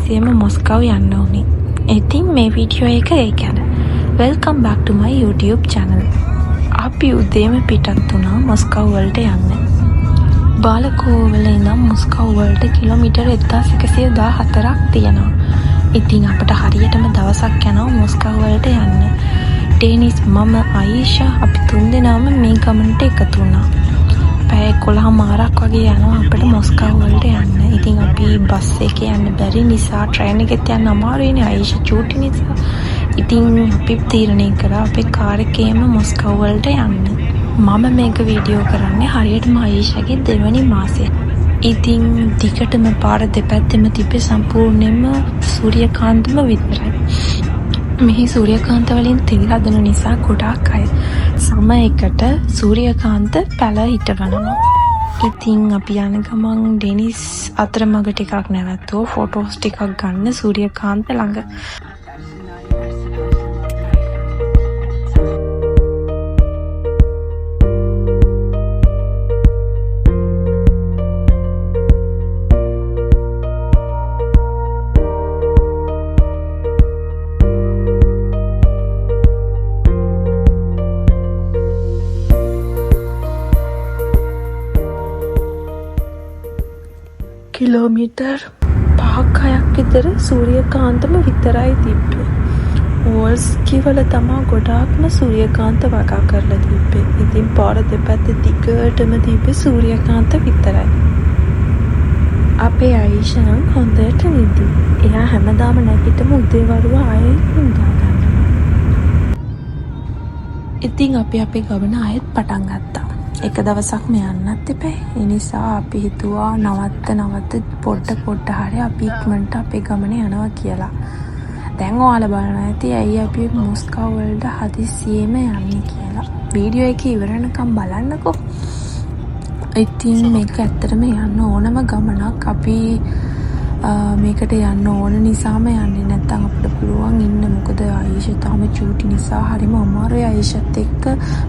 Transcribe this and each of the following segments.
හදිසියෙම Moscow යන්න ඕනේ. ඉතින් මේ වීඩියෝ එක ඒ ගැන. Welcome back to my YouTube channel. අපි උදේම පිටත් වුණා මොස්කව් වලට යන්න. බාලකෝවල ඉඳන් මොස්කව් වලට කිලෝමීටර් 1114ක් තියෙනවා. ඉතින් අපිට හරියටම දවසක් යනවා මොස්කව් වලට යන්න. ඩේනිස් මම අයිෂා අපි තුන්දෙනාම මේ ගමනට එකතු වුණා. පැය 11මාරක් වගේ යනවා අපිට මොස්කව් වලට යන්න. ඉතින් අපි බස් එකේ යන්න බැරි නිසා ට්‍රේන් එකෙත් යන්න අමාරුයිනේ අයිෂා චූටි නිසා. ඉතින් අපි තීරණය කරා අපේ කාර් එකේම මොස්කව් වලට යන්න. මම මේක වීඩියෝ කරන්නේ හරියටම අයිෂාගේ දෙවැනි මාසෙ. ඉතින් දිගටම පාර දෙපැත්තෙම තිබ්බේ සම්පූර්ණයෙන්ම සූර්යකාන්තම විතරයි. මෙහි සූර්යකාන්ත වලින් තෙල් හදන නිසා ගොඩාක් අය සම එකට සූර්යකාන්ත පැල හිටවනවා. ඉතින් අපි යන ගමන් ඩෙනිස් අතරමඟ ටිකක් නැවතුව ෆොටෝස් ටිකක් ගන්න සූර්යකාන්ත ළඟ. කිලෝමීටර් 5-6ක් විතර සූර්යකාන්තම විතරයි තිබ්බේ. වෝල්ස්කි වල තමා ගොඩාක්ම සූර්යකාන්ත වගා කරලා තිබ්බේ. ඉතින් පාර දෙපැත්තේ දිගටම තිබ්බේ සූර්යකාන්ත විතරයි. අපේ අයිෂා නම් හොඳට නිදි. එයා හැමදාම නැගිටම උදේවරුව ආයෙත් නිදා ගන්නවා. ඉතින් අපි අපේ ගමන ආයෙත් පටන් ගත්තා. එක දවසක්ම යන්නත් එපා. ඒ නිසා අපි හිතුවා නවත්ත පොඩ්ඩ හරි අපි ඉක්මනට අපේ ගමන යනවා කියලා. දැන් ඔයාලා බලනවා ඇති ඇයි අපි මොස්කව් වලට හදිස්සියෙම යන්නේ කියලා. වීඩියෝ එක ඉවරනකම් බලන්නකෝ. ඉතින් මේක ඇත්තටම යන්න ඕනම ගමනක්. අපි මේකට යන්න ඕන නිසාම යන්නේ. නැත්තම් අපිට පුළුවන් ඉන්න. මොකද ආයිෂා තාම චූටි නිසා හරිම අමාරුයි ආයිෂාත් එක්ක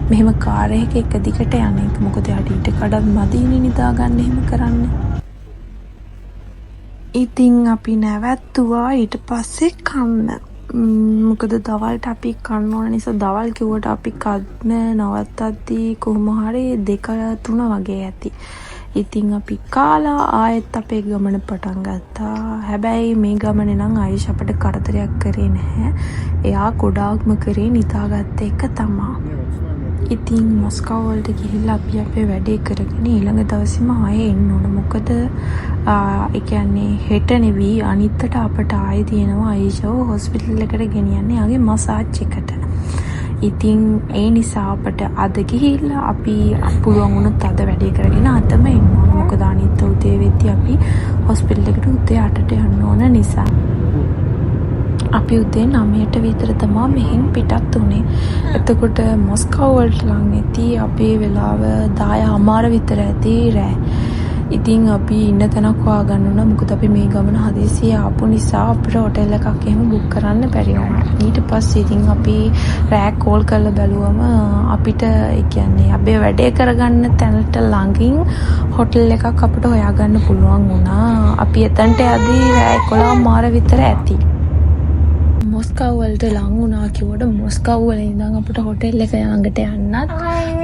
මෙහෙම කාර් එකක එක දිගට යන එක. මොකද ඊට කඩක් මදිනේ නිදා ගන්න එහෙම කරන්නේ. ඉතින් අපි නැවැත්තුවා ඊට පස්සේ කන්න. මොකද දවල්ට අපි කන්න ඕන නිසා දවල් කිව්වට අපි කන්න නවත්තද්දී කොහොම හරි 2-3 වගේ ඇති. ඉතින් අපි කාලා ආයෙත් අපේ ගමන පටන් ගත්තා. හැබැයි මේ ගමනේ නම් ආයිෂා අපට කරදරයක් කරේ නැහැ. එයා ගොඩාක්ම කරේ නිදාගත්ත එක තමයි. ඉතින් මොස්කව් වලට ගිහිල්ලා අපි අපේ වැඩේ කරගෙන ඊළඟ දවසේම ආයෙ එන්න ඕන. මොකද ඒ කියන්නේ හෙට නෙවි අනිත්තට අපට ආයෙ තියෙනවා ආයිෂාව හොස්පිටල් එකට ගෙනියන්නේ ආගේ මසාජ් එකට. ඉතින් ඒ නිසා අපට අද ගිහිල්ලා අපි පුළුවන් වුණොත් අද වැඩේ කරගෙන අදම එන්න ඕන. මොකද අනිත් උදේ වෙද්දී අපි හොස්පිටල් එකට උදේ 8ට යන්න ඕන නිසා. අපි උදේ 9ට විතර තමයි මෙහෙන් පිටත් උනේ. එතකොට මොස්කව් වලට ලං ඇති අපේ වෙලාව 10:00 විතර ඇති රෑ. ඉතින් අපි ඉන්න තැනක් හොයාගන්න ඕන. මොකද අපි මේ ගමන හදිසියෙ ආපු නිසා අපිට හොටෙල් එකක් එහෙම බුක් කරන්න බැරි වුණා. ඊට පස්සේ ඉතින් අපි රෑ කෝල් කරලා බැලුවම අපිට ඒ කියන්නේ අපේ වැඩේ කරගන්න තැනට ළඟින් හොටෙල් එකක් අපිට හොයාගන්න පුළුවන් වුණා. අපි එතනට යද්දී රෑ 11:00 විතර ඇති. මොස්කව් වලට ලං වුණා කිව්වට මොස්කව් වල ඉඳන් අපිට හොටෙල් එක ළඟට යන්නත්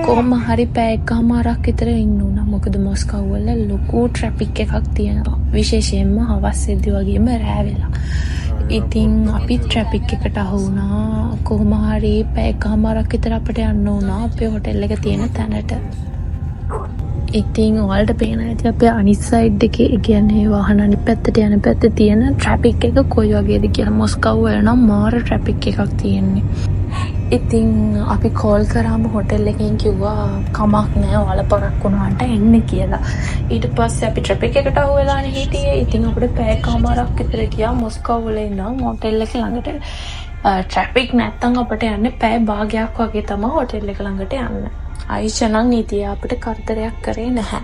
කොහොම හරි පැය එකමාරක් විතර ඉන්න උනා. මොකද මොස්කව් වල ලොකු ට්‍රැෆික් එකක් තියෙනවා. විශේෂයෙන්ම හවස් වෙද්දී වගේම රෑ වෙලා. ඉතින් අපි ට්‍රැෆික් එකට අහු වුණා. කොහොම හරි පැය එකමාරක් විතර අපිට යන්න උනා අපේ හොටෙල් එක තියෙන තැනට. ඉතින් ඔයාලට පේන ඇති අපේ අනිත් සයිඩ් එකේ ඒ කියන්නේ වාහන අනිත් පැත්තට යන පැත්තේ තියෙන ට්‍රැෆික් එක කොයි වගේද කියලා. මොස්කව් වල නම් මාර ට්‍රැෆික් එකක් තියෙන්නේ. ඉතින් අපි කෝල් කරාම හොටෙල් එකෙන් කිව්වා කමක් නෑ ඔයාලා පරක් වුණාට එන්න කියලා. ඊට පස්සේ අපි ට්‍රැෆික් එකට අහු වෙලානේ හිටියේ. ඉතින් අපිට පැය කමාරක් විතර ගියා මොස්කව් වල ඉඳන් හොටෙල් එක ළඟට. ට්‍රැෆික් නැත්තම් අපිට යන්නේ පැය භාගයක් වගේ තමයි හොටෙල් එක ළඟට යන්න. ආයිෂා නම් නීතිය අපිට කරදරයක් කරේ නැහැ.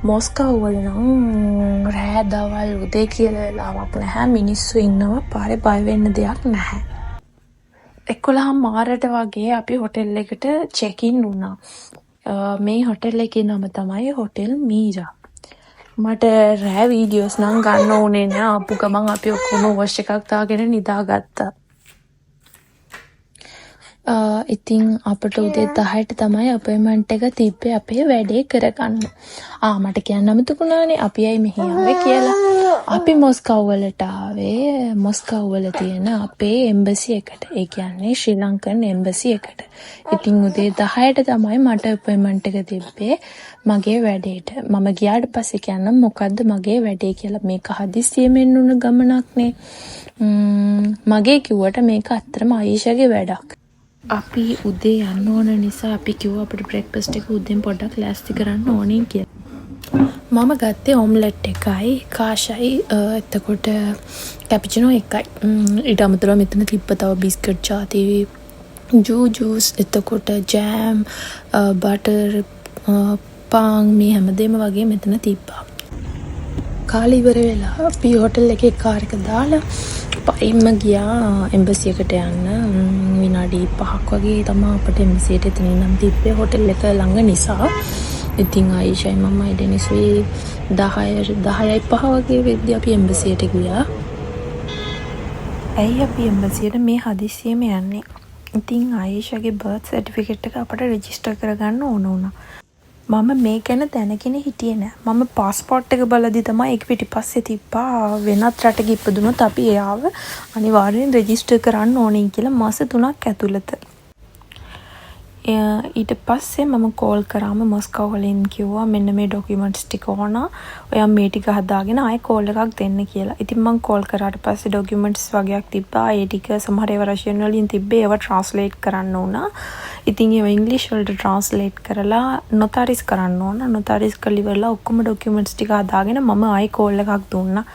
මොස්කව් වල නම් රෑ දවල් උදේ කියලා වෙලාවක් නැහැ. මිනිස්සු ඉන්නවා. පාරේ බය වෙන්න දෙයක් නැහැ. 11:00 වගේ අපි හොටෙල් එකට චෙක් ඉන් වුණා. මේ හොටෙල් එකේ නම තමයි හොටෙල් මීරා. මට රෑ වීඩියෝස් නම් ගන්න ඕනේ නෑ. ආපු ගමන් අපි ඔක්කොම වොෂ් එකක් දාගෙන නිදාගත්තා. ඉතින් අපට උදේ 10ට තමයි අපොයින්ට්මන්ට් එක තිබ්බේ අපේ වැඩේ කරගන්න. මට කියන්න අමතකුණානේ අපි ඇයි මෙහි ආවේ කියලා. අපි මොස්කව් වලට ආවේ මොස්කව් වල තියෙන අපේ එම්බසි එකට. ඒ කියන්නේ ශ්‍රී ලංකන් එම්බසි එකට. ඉතින් උදේ 10ට තමයි මට අපොයින්ට්මන්ට් එක තිබ්බේ මගේ වැඩේට. මම ගියාට පස්සේ කියන්නම් මොකද්ද මගේ වැඩේ කියලා. මේක හදිස්සියෙම එන්න උන ගමනක්නේ. මගේ කිව්වට මේක අත්‍තරම ආයිෂාගේ වැඩක්. අපි උදේ යන්න ඕන නිසා අපි කිව්වා අපිට බ්‍රෙක්ෆාස්ට් එක උදේන් පොඩ්ඩක් ලෑස්ති කරන්න ඕනේ කියලා. මම ගත්තේ ඔම්ලට් එකයි කාෂයි එතකොට කැපිචිනෝ එකයි. ඊට අමතරව මෙතන තිබ්බ තව බිස්කට් ජාති ජූස් එතකොට ජෑම් බටර් පාන් මේ හැමදේම වගේ මෙතන තිබ්බා. කාලේ ඉවර වෙලා අපි හෝටල් එකේ කාර් එක දාලා පයින්ම ගියා එම්බසි එකට යන්න. විනාඩි 5ක් වගේ තමයි අපිට එම්බසි එකට එතන ඉඳන් තිබ්බේ හෝටල් එක ළඟ නිසා. ඉතින් ආයිෂයි මමයි ඩෙනිස්වි 10:05 වගේ වෙද්දී අපි එම්බසි එකට ගියා. ඇයි අපි එම්බසි එකට මේ හදිස්සියෙම යන්නේ? ඉතින් ආයිෂාගේ බර්ත් සර්ටිෆිකේට් එක අපිට රෙජිස්ටර් කරගන්න ඕන වුණා. මම මේ ගැන දැනගෙන හිටියේ නෑ. මම පාස්පෝර්ට් එක බලද්දි තමයි ඒක පිටිපස්සේ තිබ්බා වෙනත් රටක ඉපදුනොත් අපි එයාව අනිවාර්යෙන් රෙජිස්ටර් කරන්න ඕනේ කියලා මාස 3ක් ඇතුළත. ඊට පස්සේ මම කෝල් කරාම මොස්කව් වලින් කිව්වා මෙන්න මේ ඩොකියුමන්ට්ස් ටික ඕන. ඔයා මේ ටික හදාගෙන ආයෙ කෝල් එකක් දෙන්න කියලා. ඉතින් මම කෝල් කරාට පස්සේ ඩොකියුමන්ට්ස් වගේක් තිබ්බා. ඒ ටික සමහර ඒවා රෂියන් වලින් තිබ්බේ. ඒවා ට්‍රාන්ස්ලේට් කරන්න උනා. ඉතින් ඒවා ඉංග්‍රීසි වලට ට්‍රාන්ස්ලේට් කරලා නොතාරිස් කරන්න ඕන. නොතාරිස් කරලා ඉවරලා ඔක්කොම ඩොකියුමන්ට්ස් ටික හදාගෙන මම ආයෙ කෝල් එකක් දුන්නා.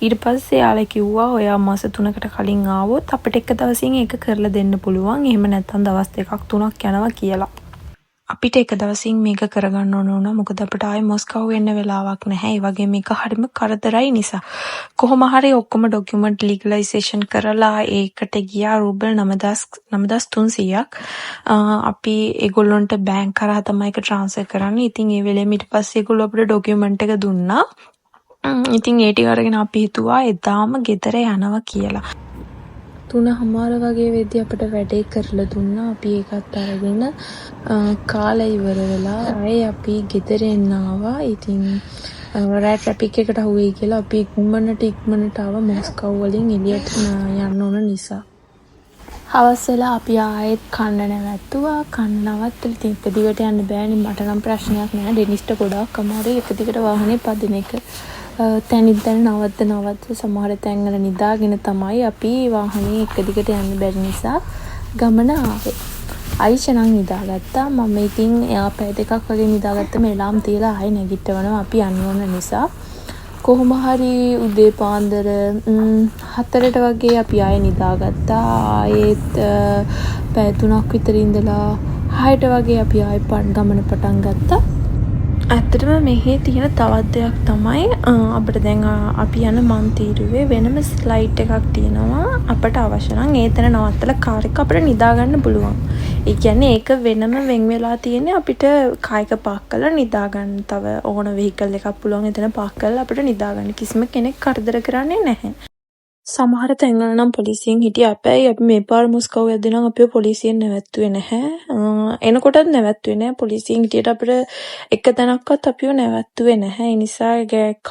ඊට පස්සේ යාලා කිව්වා ඔයා මාස 3කට කලින් ආවොත් අපිට එක දවසින් ඒක කරලා දෙන්න පුළුවන්. එහෙම නැත්නම් දවස් 2ක් 3ක් යනවා කියලා. අපිට එක දවසින් මේක කරගන්න ඕන වුණා. මොකද අපිට ආයෙ මොස්කව් වෙන්න වෙලාවක් නැහැ. ඒ වගේ මේක හරිම කරදරයි නිසා. කොහොම හරි ඔක්කොම ඩොකියුමන්ට් ලීගලයිසේෂන් කරලා ඒකට ගියා රුබල් 9300ක්. අපි ඒගොල්ලන්ට බැංක් කරා තමයි ඒක ට්‍රාන්ස්ෆර් කරන්නේ. ඉතින් ඒ වෙලෙම ඊට පස්සේ ඒගොල්ලෝ අපිට ඩොකියුමන්ට් එක දුන්නා. ඉතින් ඒ ටික අරගෙන අපි හිතුවා එදාම ගෙදර යනවා කියලා. 3:00 වගේ වෙද්දී අපිට වැඩේ කරලා දුන්නා. අපි ඒකත් අරගෙන කාලේ ඉවර වෙලා ආයේ අපි ගෙදර එන්න ආවා. ඉතින් රෑ ට්‍රැෆික් එකට අහුවෙයි කියලා අපි ඉක්මනට ආවා මොස්කව් වලින් එළියට යන්න ඕන නිසා. හවස් වෙලා අපි ආයෙත් කන්න නැවැත්තුවා. කන්න නවත්තලා ඉතින් එක දිගට යන්න බෑනේ. මට නම් ප්‍රශ්නයක් නෑ. ඩෙනිස්ට ගොඩාක් අමාරුයි එක දිගට වාහනේ පදින එක. තැනින් තැන නවත්ත සමහර තැන්වල නිදාගෙන තමයි අපි වාහනේ එක දිගට යන්න බැරි නිසා ගමන ආවේ. ආයිෂා නම් නිදාගත්තා. මම ඉතින් එයා පැය 2ක් වගේ නිදාගත්තම එලාම් තියලා ආයෙ නැගිටවනවා අපි යන්න ඕන නිසා. කොහොම හරි උදේ පාන්දර 4ට වගේ අපි ආයෙ නිදාගත්තා. ආයෙත් පැය 3ක් විතර ඉඳලා 6ට වගේ අපි ආයෙ ගමන පටන් ගත්තා. ඇත්තටම මෙහි තියෙන තවත් දෙයක් තමයි අපිට දැන් අපි යන මන්තිරුවේ වෙනම ස්ලයිඩ් එකක් තියෙනවා. අපට අවශ්‍ය නම් ඒතන නවත්තලා කාර් එක අපිට නිදා ගන්න පුළුවන්. ඒ කියන්නේ ඒක වෙනම වෙන් වෙලා තියෙන්නේ අපිට කායික පාක් කරලා නිදා ගන්න. තව ඕන වෙහිකල් එකක් පුළුවන් එතන පාක් කරලා අපිට නිදා ගන්න. කිසිම කෙනෙක් කරදර කරන්නේ නැහැ. සමහර තැන්වල නම් පොලිසියෙන් හිටියා. හැබැයි අපි මේ පාර මොස්කව් යද්දී නම් අපිව පොලිසියෙන් නැවැත්තුවේ නැහැ. එනකොටත් නැවැත්තුවේ නැහැ. පොලිසියෙන් හිටියට අපිට එක තැනක්වත් අපිව නැවැත්තුවේ නැහැ. ඒ නිසා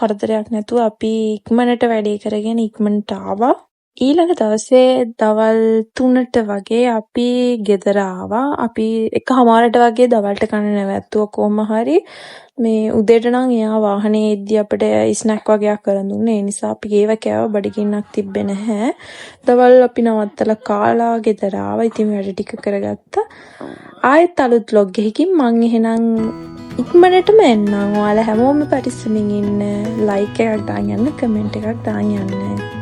කරදරයක් නැතුව අපි ඉක්මනට වැඩේ කරගෙන ඉක්මනට ආවා. ඊළඟ දවසේ දවල් 3ට වගේ අපි ගෙදර ආවා. අපි 1:00ට වගේ දවල්ට කන්න නැවැත්තුවා කොහොම හරි. මේ උදේට නම් එයා වාහනේ එද්දි අපිට ස්නැක් වගේක් කරන් දුන්නේ. ඒ නිසා අපි ඒව කෑව බඩගින්නක් තිබ්බේ නැහැ. දවල් අපි නවත්තලා කාලා ගෙදර ආවා. ඉතින් වැඩ ටික කරගත්තා. ආයෙත් අලුත් vlog එකකින් මං එහෙනම් ඉක්මනටම එන්නම්. ඔයාලා හැමෝම පරිස්සමින් ඉන්න. ලයික් එකක් දාන්න යන්න, කමෙන්ට් එකක් දාන්න යන්න.